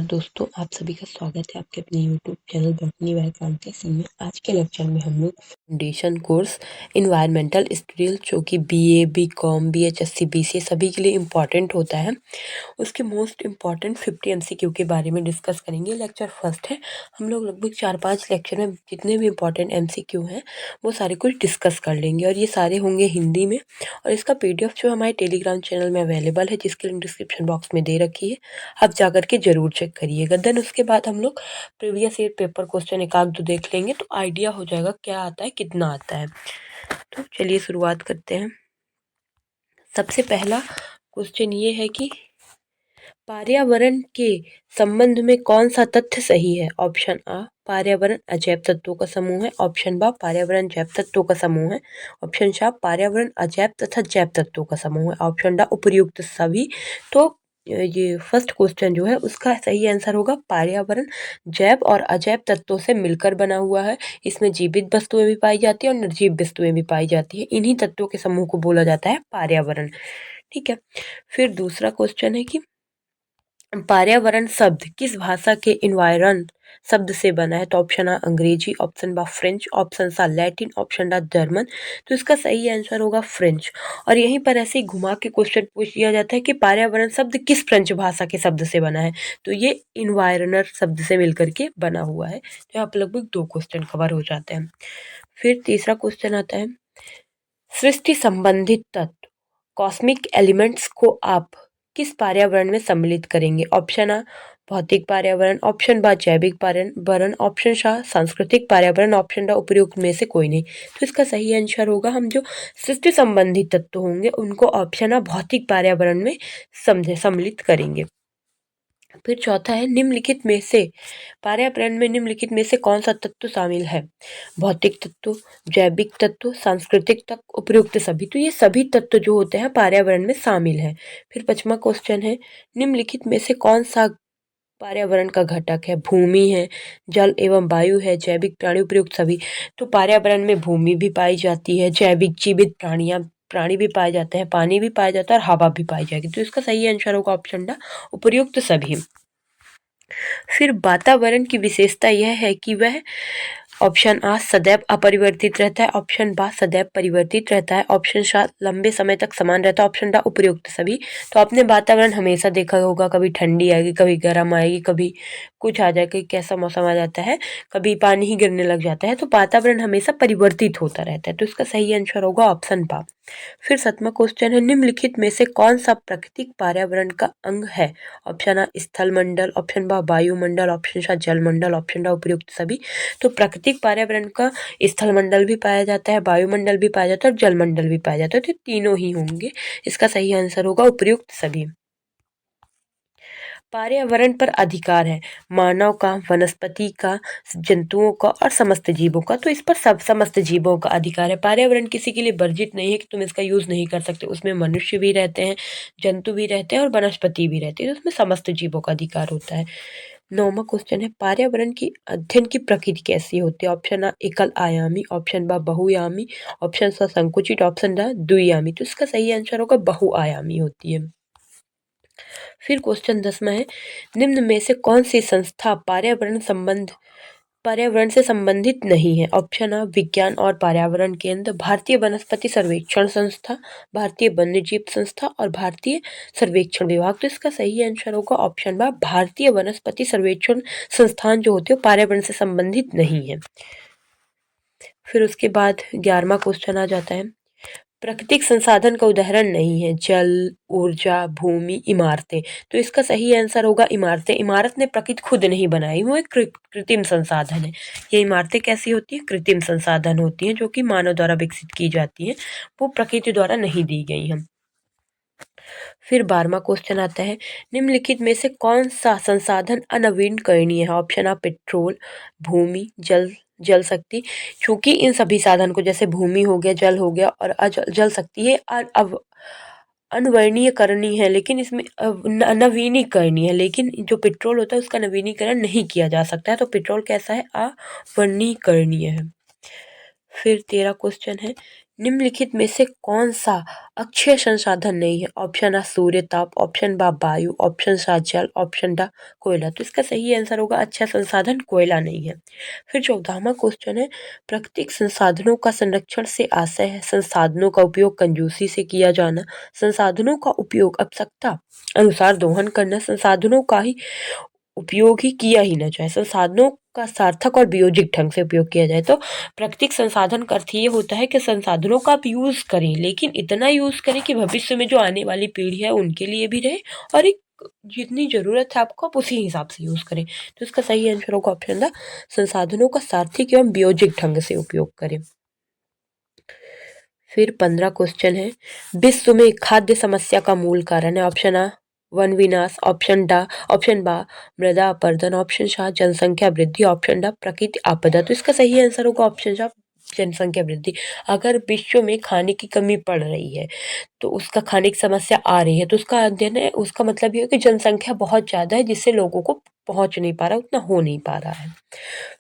नमस्कार दोस्तों, आप सभी का स्वागत है आपके अपने यूट्यूब चैनल बॉटनी बाय क्रांति में। आज के लेक्चर में हम लोग फाउंडेशन कोर्स इन्वायरमेंटल स्टडीज जो कि बीए, बीकॉम, बीएचएससी, बीसीए सभी के लिए इम्पॉर्टेंट होता है, उसके मोस्ट इम्पॉर्टेंट 50 एमसीक्यू के बारे में डिस्कस करेंगे। लेक्चर फर्स्ट है। हम लोग लगभग 4-5 लेक्चर में जितने भी इम्पॉर्टेंट एमसीक्यू हैं वो सारे कुछ डिस्कस कर लेंगे और ये सारे होंगे हिंदी में। और इसका पीडीएफ जो हमारे टेलीग्राम चैनल में अवेलेबल है, जिसकी लिंक डिस्क्रिप्शन बॉक्स में दे रखी है, आप जाकर के ज़रूर चेक करिएगा। देन उसके बाद हम लोग प्रीवियस ईयर पेपर क्वेश्चन एक आध दो देख लेंगे तो आइडिया हो जाएगा क्या आता है, कितना आता है। तो चलिए शुरुआत करते हैं। सबसे पहला क्वेश्चन ये है कि पर्यावरण के संबंध में कौन सा तथ्य सही है। ऑप्शन आ, पर्यावरण अजैव तत्वों का समूह है। ऑप्शन बा, पर्यावरण जैव तत्वों का समूह है। ऑप्शन सा, पर्यावरण अजैव तथा जैव तत्वों का समूह है। ऑप्शन ड, उपर्युक्त सभी। तो ये फर्स्ट क्वेश्चन जो है उसका सही आंसर होगा पर्यावरण जैव और अजैव तत्वों से मिलकर बना हुआ है। इसमें जीवित वस्तुएं भी पाई जाती है और निर्जीव वस्तुएं भी पाई जाती है। इन्हीं तत्वों के समूह को बोला जाता है पर्यावरण। ठीक है। फिर दूसरा क्वेश्चन है कि पर्यावरण शब्द किस भाषा के इन्वायरन शब्द से बना है। तो ऑप्शन आ अंग्रेजी, ऑप्शन बा फ्रेंच, ऑप्शन सा लैटिन, ऑप्शन डी जर्मन। तो इसका सही आंसर होगा फ्रेंच। और यहीं पर ऐसे ही घुमा के क्वेश्चन पूछ लिया जाता है कि पर्यावरण शब्द किस फ्रेंच भाषा के शब्द से बना है। तो ये इन्वायरनर शब्द से मिलकर के बना हुआ है। तो यहाँ पर लगभग 2 क्वेश्चन कवर हो जाते हैं। फिर तीसरा क्वेश्चन आता है, सृष्टि संबंधित तत्व कॉस्मिक एलिमेंट्स को आप किस पर्यावरण में सम्मिलित करेंगे। ऑप्शन आ भौतिक पर्यावरण, ऑप्शन बा जैविक पर्यावरण, ऑप्शन सा सांस्कृतिक पर्यावरण, ऑप्शन ड उपयुक्त में से कोई नहीं। तो इसका सही आंसर होगा, हम जो सृष्टि संबंधित तत्व होंगे उनको ऑप्शन आ भौतिक पर्यावरण में सम्मिलित करेंगे। फिर चौथा है, निम्नलिखित में से पर्यावरण में निम्नलिखित में से कौन सा तत्व शामिल है। भौतिक तत्व, जैविक तत्व, सांस्कृतिक तत्व, उपयुक्त सभी। तो ये सभी तत्व जो होते हैं पर्यावरण में शामिल है। फिर 5वां क्वेश्चन है, निम्नलिखित में से कौन सा पर्यावरण का घटक है। भूमि है, जल एवं वायु है, जैविक प्राणी, उपयुक्त सभी। तो पर्यावरण में भूमि भी पाई जाती है, जैविक जीवित प्राणी भी पाए जाते हैं, पानी भी पाया जाता है और हवा भी पाई जाएगी। तो इसका सही आंसर होगा ऑप्शन ड उपयुक्त सभी। फिर वातावरण की विशेषता यह है कि वह ऑप्शन आ सदैव अपरिवर्तित रहता है, ऑप्शन बा सदैव परिवर्तित रहता है, ऑप्शन सा लंबे समय तक समान रहता है, ऑप्शन ड उपयुक्त सभी। तो आपने वातावरण हमेशा देखा होगा, कभी ठंडी आएगी, कभी गर्म आएगी, कभी कुछ आ जाएगा, कैसा मौसम आ जाता है, कभी पानी ही गिरने लग जाता है। तो वातावरण हमेशा परिवर्तित होता रहता है। तो इसका सही आंसर होगा ऑप्शन बा। फिर 7वां क्वेश्चन है, निम्नलिखित में से कौन सा प्राकृतिक पर्यावरण का अंग है। ऑप्शन आ स्थल मंडल, ऑप्शन बा वायुमंडल, ऑप्शन सा जल मंडल, ऑप्शन ड उपयुक्त सभी। तो प्राकृतिक पर्यावरण का स्थल मंडल भी पाया जाता है, वायुमंडल भी पाया जाता है और जल मंडल भी पाया जाता है। तो तीनों ही होंगे। इसका सही आंसर होगा उपयुक्त सभी। पर्यावरण पर अधिकार है मानव का, वनस्पति का, जंतुओं का और समस्त जीवों का। तो इस पर समस्त जीवों का अधिकार है। पर्यावरण किसी के लिए वर्जित नहीं है कि तुम इसका यूज नहीं कर सकते। उसमें मनुष्य भी रहते हैं, जंतु भी रहते हैं और वनस्पति भी रहती है। तो उसमें समस्त जीवों का अधिकार होता है। 9वां क्वेश्चन है, पर्यावरण की अध्ययन की प्रकृति कैसी होती है। ऑप्शन आ एकल आयामी, ऑप्शन बा बहुआयामी, ऑप्शन सा संकुचित, ऑप्शन ड द्विआयामी। तो इसका सही आंसर होगा बहुआयामी होती है। फिर क्वेश्चन 10वां है, निम्न में से कौन सी संस्था पर्यावरण से संबंधित नहीं है। ऑप्शन आ विज्ञान और पर्यावरण केंद्र, भारतीय वनस्पति सर्वेक्षण संस्था, भारतीय वन्यजीव संस्था और भारतीय सर्वेक्षण विभाग। तो इसका सही आंसर होगा ऑप्शन बा भारतीय वनस्पति सर्वेक्षण संस्थान जो होते हैं पर्यावरण से संबंधित नहीं है। फिर उसके बाद 11वां क्वेश्चन आ जाता है, प्राकृतिक संसाधन का उदाहरण नहीं है। जल, ऊर्जा, भूमि, इमारतें। तो इसका सही आंसर होगा इमारतें। इमारत ने प्रकृति खुद नहीं बनाई, वो एक कृत्रिम संसाधन है। ये इमारतें कैसी होती हैं, कृत्रिम संसाधन होती हैं जो कि मानव द्वारा विकसित की जाती हैं, वो प्रकृति द्वारा नहीं दी गई हैं। फिर 12वां क्वेश्चन आता है, निम्नलिखित में से कौन सा संसाधन अनवीनकरणीय है। ऑप्शन आ पेट्रोल, भूमि, जल शक्ति। क्योंकि इन सभी साधन को, जैसे भूमि हो गया, जल हो गया और जल शक्ति, ये अब अनवर्णीयकरणीय है, लेकिन इसमें नवीनीकरणीय है। लेकिन जो पेट्रोल होता है उसका नवीनीकरण नहीं किया जा सकता है। तो पेट्रोल कैसा है, अवर्णीकरणीय है। फिर 13 क्वेश्चन है, निम्नलिखित में से कौन सा अक्षय संसाधन नहीं है? ऑप्शन आ सूर्य ताप, ऑप्शन बा वायु, ऑप्शन सा जल, ऑप्शन डा कोयला। तो इसका सही आंसर होगा अक्षय संसाधन कोयला नहीं है। फिर 14वां क्वेश्चन है, प्राकृतिक संसाधनों का संरक्षण से आशय है संसाधनों का उपयोग कंजूसी से किया जाना, संसाधनों का उपयोग आवश्यकता अनुसार दोहन करना, संसाधनों का ही उपयोग ही किया ही ना जाए, संसाधनों का सार्थक और वियोजिक ढंग से उपयोग किया जाए। तो प्राकृतिक संसाधन का अर्थ ये होता है कि संसाधनों का आप यूज करें, लेकिन इतना यूज करें कि भविष्य में जो आने वाली पीढ़ी है उनके लिए भी रहे, और एक जितनी जरूरत है आपको आप उसी हिसाब से यूज करें। तो इसका सही आंसर होगा ऑप्शन द संसाधनों का सार्थक एवं वियोजिक ढंग से उपयोग करें। फिर 15 क्वेश्चन है, विश्व में खाद्य समस्या का मूल कारण है? ऑप्शन आ वन विनाश, ऑप्शन बा मृदा अपरदन, ऑप्शन शाह जनसंख्या वृद्धि, ऑप्शन डा प्रकृति आपदा। तो इसका सही आंसर होगा ऑप्शन शाह जनसंख्या वृद्धि। अगर विश्व में खाने की कमी पड़ रही है, तो उसका खाने की समस्या आ रही है, तो उसका अध्ययन है, उसका मतलब ये है कि जनसंख्या बहुत ज़्यादा है जिससे लोगों को पहुंच नहीं पा रहा, उतना हो नहीं पा रहा है।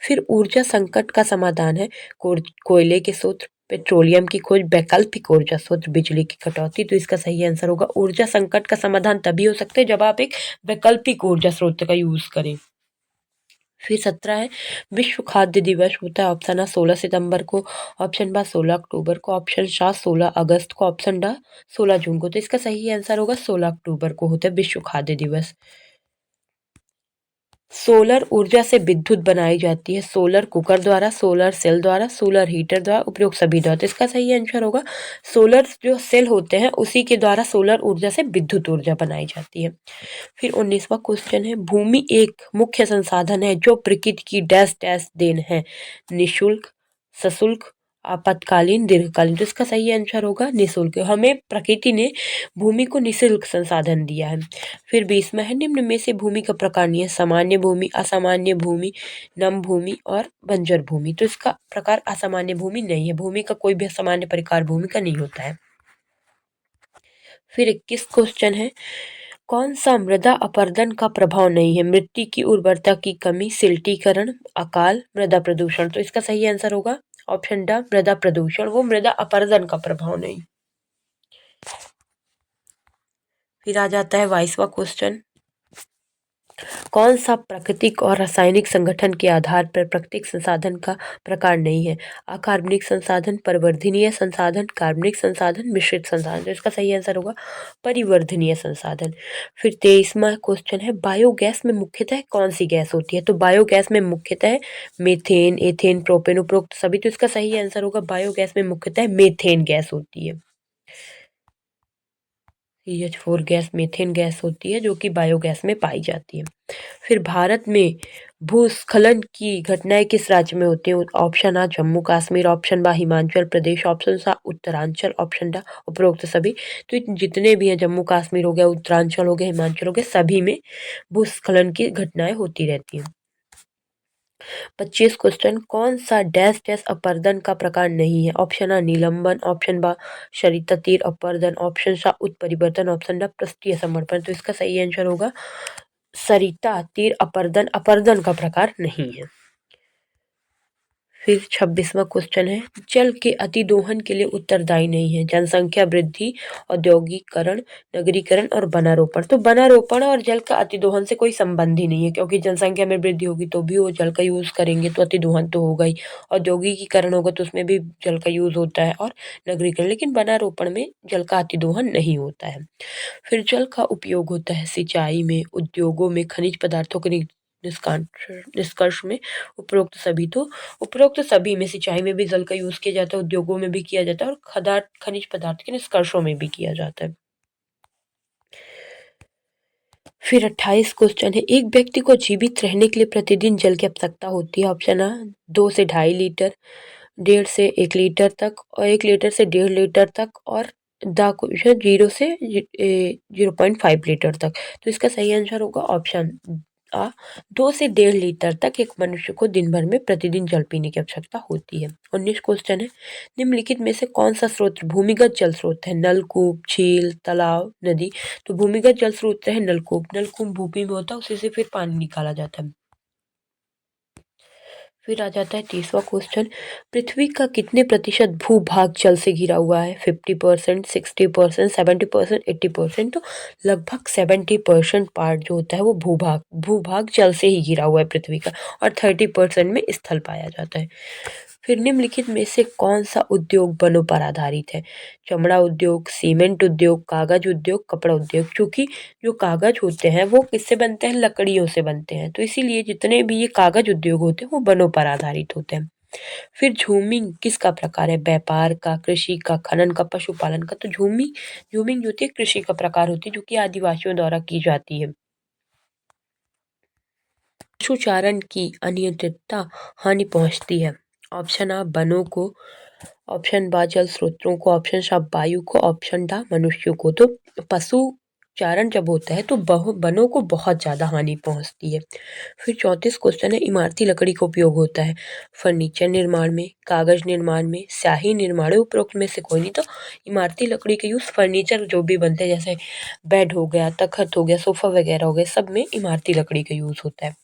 फिर ऊर्जा संकट का समाधान है कोयले के स्रोत, पेट्रोलियम की खोज, वैकल्पिक ऊर्जा स्रोत, बिजली की कटौती। तो इसका सही आंसर होगा ऊर्जा संकट का समाधान तभी हो सकता है जब आप एक वैकल्पिक ऊर्जा स्रोत का यूज करें। फिर 17 है, विश्व खाद्य दिवस होता है ऑप्शन आ 16 सितंबर को, ऑप्शन बा 16 अक्टूबर को, ऑप्शन शाह 16 अगस्त को, ऑप्शन डा 16 जून को। तो इसका सही आंसर होगा 16 अक्टूबर को होता है विश्व खाद्य दिवस। सोलर ऊर्जा से विद्युत बनाई जाती है सोलर कुकर द्वारा, सोलर सेल द्वारा, सोलर हीटर द्वारा, उपयोग सभी द्वारा। तो इसका सही आंसर होगा सोलर जो सेल होते हैं उसी के द्वारा सोलर ऊर्जा से विद्युत ऊर्जा बनाई जाती है। फिर 19वां क्वेश्चन है, भूमि एक मुख्य संसाधन है जो प्रकृति की डैश डैश देन है, निशुल्क, सशुल्क, आपातकालीन, दीर्घकालीन। तो इसका सही आंसर होगा निशुल्क। हमें प्रकृति ने भूमि को निशुल्क संसाधन दिया है। फिर 20वां है, निम्न में से भूमि का प्रकार नहीं है, सामान्य भूमि, असामान्य भूमि, नम भूमि और बंजर भूमि। तो इसका प्रकार असामान्य भूमि नहीं है, भूमि का कोई भी असामान्य प्रकार भूमि का नहीं होता है। फिर 21 क्वेश्चन है, कौन सा मृदा अपरदन का प्रभाव नहीं है? मिट्टी की उर्वरता की कमी, सिल्टीकरण, अकाल, मृदा प्रदूषण। तो इसका सही आंसर होगा ऑप्शन ड मृदा प्रदूषण, वो मृदा अपरदन का प्रभाव नहीं। फिर आ जाता है 22वां क्वेश्चन, कौन सा प्राकृतिक और रासायनिक संगठन के आधार पर प्राकृतिक संसाधन का प्रकार नहीं है? अकार्बनिक संसाधन, परिवर्धनीय संसाधन, कार्बनिक संसाधन, मिश्रित संसाधन। तो इसका सही आंसर होगा परिवर्धनीय संसाधन। फिर 23वां क्वेश्चन है, बायोगैस में मुख्यतः कौन सी गैस होती है? तो बायोगैस में मुख्यतः मीथेन, एथेन, प्रोपेन, उपरोक्त सभी। तो इसका सही आंसर होगा बायोगैस में मुख्यतः मीथेन गैस होती है। CH4 गैस मीथेन गैस होती है जो कि बायोगैस में पाई जाती है। फिर भारत में भूस्खलन की घटनाएं किस राज्य में होती हैं? ऑप्शन आ जम्मू कश्मीर, ऑप्शन बा हिमाचल प्रदेश, ऑप्शन सा उत्तरांचल, ऑप्शन ड उपरोक्त सभी। तो जितने भी हैं, जम्मू कश्मीर हो गया, उत्तरांचल हो गया, हिमाचल हो गया, सभी में भूस्खलन की घटनाएं होती रहती हैं। 25 क्वेश्चन, कौन सा डैश डैश अपरदन का प्रकार नहीं है? ऑप्शन आ निलंबन, ऑप्शन बा सरिता तीर अपरदन, ऑप्शन सा उत्परिवर्तन, ऑप्शन ड पृष्ठीय समर्पण। तो इसका सही आंसर होगा सरिता तीर अपरदन अपरदन का प्रकार नहीं है। फिर 26वां क्वेश्चन है, जल के अतिदोहन के लिए उत्तरदायी नहीं है? जनसंख्या वृद्धि, औद्योगिकरण, नगरीकरण और वनारोपण। तो वनारोपण और जल का अतिदोहन से कोई संबंध ही नहीं है, क्योंकि जनसंख्या में वृद्धि होगी तो भी वो जल का यूज करेंगे तो अतिदोहन तो होगा ही, औद्योगिकीकरण होगा तो उसमें भी जल का यूज होता है, और नगरीकरण, लेकिन वनारोपण में जल का अतिदोहन नहीं होता है। फिर जल का उपयोग होता है सिंचाई में, उद्योगों में, खनिज पदार्थों के निष्कर्ष में, उपरोक्त सभी में, सिंचाई में भी जल का यूज किया जाता है, उद्योगों में भी किया जाता है, और खनिज पदार्थ के निष्कर्षों में भी किया जाता है। फिर 28 क्वेश्चन है, एक व्यक्ति को जीवित रहने के लिए प्रतिदिन जल की आवश्यकता होती है? ऑप्शन आ 2 से 2.5 लीटर, 1.5 से 1 लीटर तक, और 1 लीटर से 1.5 लीटर तक, और द क्वेश्चन 0.5 लीटर तक। तो इसका सही आंसर होगा ऑप्शन आ 2 से 1.5 लीटर तक एक मनुष्य को दिन भर में प्रतिदिन जल पीने की आवश्यकता होती है। 19 क्वेश्चन है, निम्नलिखित में से कौन सा स्रोत भूमिगत जल स्रोत है? नलकूप, झील, तालाब, नदी। तो भूमिगत जल स्रोत है नलकूप। नलकूप भूमि में होता है, उसी से फिर पानी निकाला जाता है। फिर आ जाता है 30वां क्वेश्चन, पृथ्वी का कितने प्रतिशत भूभाग जल से घिरा हुआ है? 50%, 60%, 70%, 80%। तो लगभग 70% पार्ट जो होता है वो भूभाग भूभाग जल से ही घिरा हुआ है पृथ्वी का, और 30% में स्थल पाया जाता है। फिर निम्नलिखित में से कौन सा उद्योग वनों पर आधारित है? चमड़ा उद्योग, सीमेंट उद्योग, कागज उद्योग, कपड़ा उद्योग। क्योंकि जो कागज होते हैं वो किससे बनते हैं? लकड़ियों से बनते हैं, तो इसीलिए जितने भी ये कागज उद्योग होते हैं वो वनों पर आधारित होते हैं। फिर झूमिंग किसका प्रकार है? व्यापार का, कृषि का, खनन का, पशुपालन का। तो झूमिंग झूमिंग जो होती है कृषि का प्रकार होती है, जो कि आदिवासियों द्वारा की जाती है। पशुचारण की अनियंत्रितता हानि पहुंचती है। ऑप्शन आ वनों को, ऑप्शन बा जल स्रोतों को, ऑप्शन सा वायु को, ऑप्शन डा मनुष्यों को। तो पशु चारण जब होता है तो वनों को बहुत ज़्यादा हानि पहुंचती है। फिर 34 क्वेश्चन है, इमारती लकड़ी का उपयोग होता है फर्नीचर निर्माण में, कागज निर्माण में, स्याही निर्माण, उपरोक्त में से कोई नहीं। तो इमारती लकड़ी का यूज़ फर्नीचर जो भी बनते हैं, जैसे बेड हो गया, तखत हो गया, सोफा वगैरह हो गया, सब में इमारती लकड़ी का यूज़ होता है।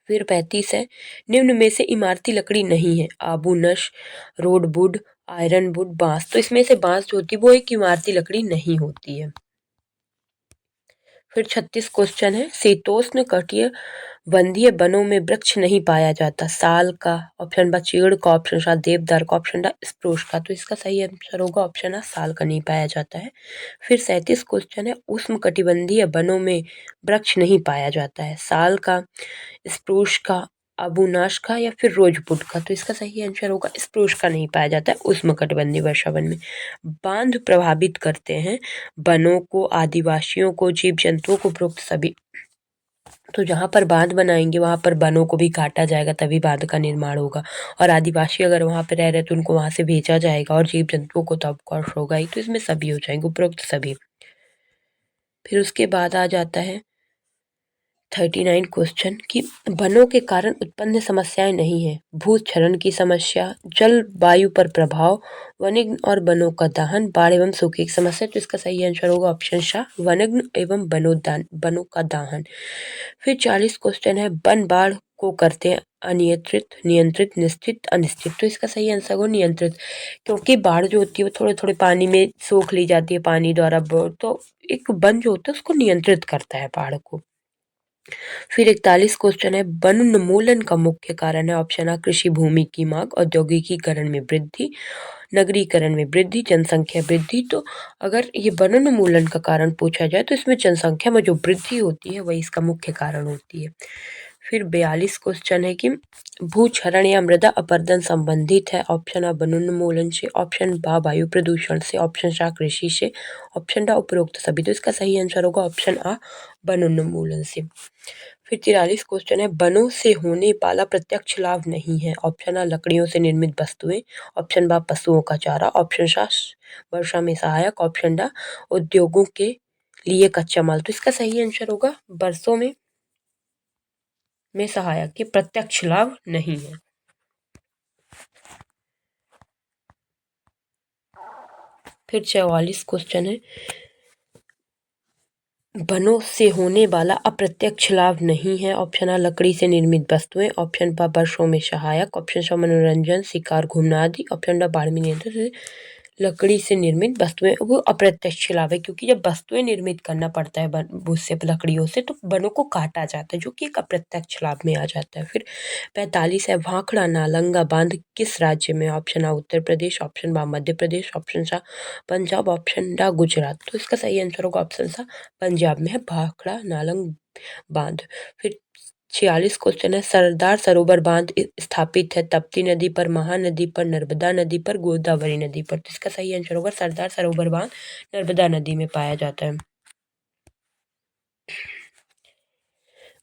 फिर 35 है, निम्न में से इमारती लकड़ी नहीं है? आबू नश, रोड वुड, आयरन वुड, बांस। तो इसमें से बांस जो होती है वो एक इमारती लकड़ी नहीं होती है। फिर 36 क्वेश्चन है, शीतोष्ण कटिबंधीय वंदीय वनों में वृक्ष नहीं पाया जाता? साल का, ऑप्शन बा चीड़ का, ऑप्शन सा देवदार का, ऑप्शन डा स्प्रूस का। तो इसका सही आंसर होगा ऑप्शन आ साल का नहीं पाया जाता है। फिर 37 क्वेश्चन है, उष्ण कटिबंधीय वनों में वृक्ष नहीं पाया जाता है? साल का, स्प्रूस का, अबूनाश का, या फिर रोजवुड का। तो इसका सही आंसर होगा स्प्रूस का नहीं पाया जाता है उष्णकटिबंधीय वर्षावन में। बांध प्रभावित करते हैं वनों को, आदिवासियों को, जीव जंतुओं को, उपरोक्त सभी। तो जहाँ पर बांध बनाएंगे वहाँ पर वनों को भी काटा जाएगा, तभी बांध का निर्माण होगा। और आदिवासी अगर वहाँ पे रह रहे तो उनको वहाँ से भेजा जाएगा, और जीव जंतुओं को तो ऑफकोर्स होगा ही। तो इसमें सभी हो जाएंगे, उपरोक्त सभी। फिर उसके बाद आ जाता है 39 क्वेश्चन कि वनों के कारण उत्पन्न समस्याएं नहीं है? भूस्खलन की समस्या, जलवायु पर प्रभाव, वनिग्न और वनों का दहन, बाढ़ एवं सूखे की समस्या। तो इसका सही आंसर होगा ऑप्शन सा वनिग्न एवं वनों का दहन। फिर 40 क्वेश्चन है, वन बाढ़ को करते हैं अनियंत्रित, नियंत्रित, निश्चित, अनिश्चित। तो इसका सही आंसर होगा नियंत्रित, क्योंकि बाढ़ जो होती है वो थोड़े थोड़े पानी में सोख ली जाती है पानी द्वारा। तो एक वन जो होता है उसको नियंत्रित करता है बाढ़ को। फिर 41 क्वेश्चन है, वन उन्मूलन का मुख्य कारण है? ऑप्शन आ कृषि भूमि की मांग, औद्योगिकीकरण में वृद्धि, नगरीकरण में वृद्धि, जनसंख्या वृद्धि। तो अगर ये वन उन्मूलन का कारण पूछा जाए तो इसमें जनसंख्या में जो वृद्धि होती है वही इसका मुख्य कारण होती है। फिर 42 क्वेश्चन है कि भूक्षरण या मृदा अपरदन संबंधित है? ऑप्शन आ वन उन्मूलन से, ऑप्शन बा वायु प्रदूषण से, ऑप्शन सा कृषि से, ऑप्शन डा उपरोक्त सभी। तो इसका सही आंसर होगा ऑप्शन आ वन उन्मूलन से। फिर 43 क्वेश्चन है, वनों से होने वाला प्रत्यक्ष लाभ नहीं है? ऑप्शन आ लकड़ियों से निर्मित वस्तुएं, ऑप्शन बा पशुओं का चारा, ऑप्शन सा वर्षा में सहायक, ऑप्शन डा उद्योगों के लिए कच्चा माल। तो इसका सही आंसर होगा वर्षों में सहायक, ये प्रत्यक्ष लाभ नहीं है। फिर 44 क्वेश्चन है, वनों से होने वाला अप्रत्यक्ष लाभ नहीं है? ऑप्शन आ लकड़ी से निर्मित वस्तुएं, ऑप्शन बा वर्षों में सहायक, ऑप्शन सा मनोरंजन, शिकार, घूमना आदि, ऑप्शन डा बाढ़ में नियंत्रण। लकड़ी से निर्मित वस्तुएं वो अप्रत्यक्ष लाभ है, क्योंकि जब वस्तुएं निर्मित करना पड़ता है उससे लकड़ियों से तो वनों को काटा जाता है, जो कि एक अप्रत्यक्ष लाभ में आ जाता है। फिर 45 है, भाखड़ा नालंगा बांध किस राज्य में? ऑप्शन आ उत्तर प्रदेश, ऑप्शन बा मध्य प्रदेश, ऑप्शन सा पंजाब, ऑप्शन डा गुजरात। तो इसका सही आंसर होगा ऑप्शन सा पंजाब में है भाखड़ा नालंग बांध। फिर 46 क्वेश्चन है, सरदार सरोवर बांध स्थापित है तप्ती नदी पर, महानदी पर, नर्मदा नदी पर, गोदावरी नदी पर। तो इसका सही आंसर होगा सरदार सरोवर बांध नर्मदा नदी में पाया जाता है।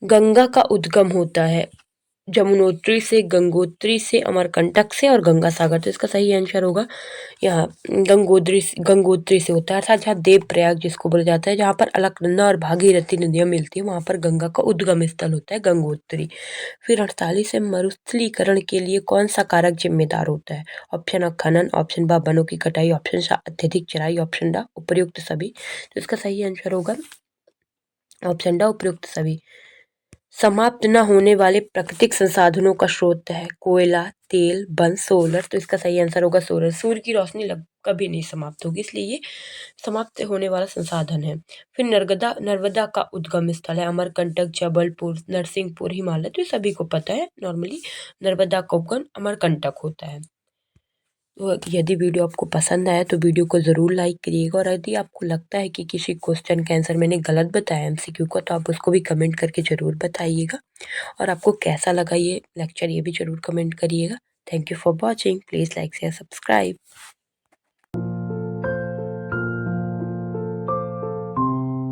गंगा का उद्गम होता है जमुनोत्री से, गंगोत्री से, अमरकंटक से, और गंगा सागर। तो इसका सही आंसर होगा यहाँ गंगोत्री से होता है, अर्थात जहाँ देव प्रयाग जिसको बोला जाता है, जहाँ पर अलकनंदा और भागीरथी नदियाँ मिलती है, वहाँ पर गंगा का उद्गम स्थल होता है गंगोत्री। फिर 48 है, मरुस्थलीकरण के लिए कौन सा कारक जिम्मेदार होता है? ऑप्शन आ खनन, ऑप्शन बा वनों की कटाई, ऑप्शन सा अत्यधिक चराई, ऑप्शन डा उपर्युक्त सभी। तो इसका सही आंसर होगा ऑप्शन डा उपर्युक्त सभी। समाप्त न होने वाले प्राकृतिक संसाधनों का स्रोत है। कोयला, तेल, वन, सोलर। तो इसका सही आंसर होगा सोलर। सूर्य की रोशनी कभी नहीं समाप्त होगी, इसलिए ये समाप्त होने वाला संसाधन है। फिर नर्मदा नर्मदा का उद्गम स्थल है अमरकंटक, जबलपुर, नरसिंहपुर, हिमालय। तो ये सभी को पता है, नॉर्मली नर्मदा का उद्गम अमरकंटक होता है। तो यदि वीडियो आपको पसंद आया तो वीडियो को ज़रूर लाइक करिएगा, और यदि आपको लगता है कि किसी क्वेश्चन का आंसर मैंने गलत बताया एमसीक्यू का, तो आप उसको भी कमेंट करके ज़रूर बताइएगा। और आपको कैसा लगा ये लेक्चर, ये भी ज़रूर कमेंट करिएगा। Thank you for watching. Please like share subscribe.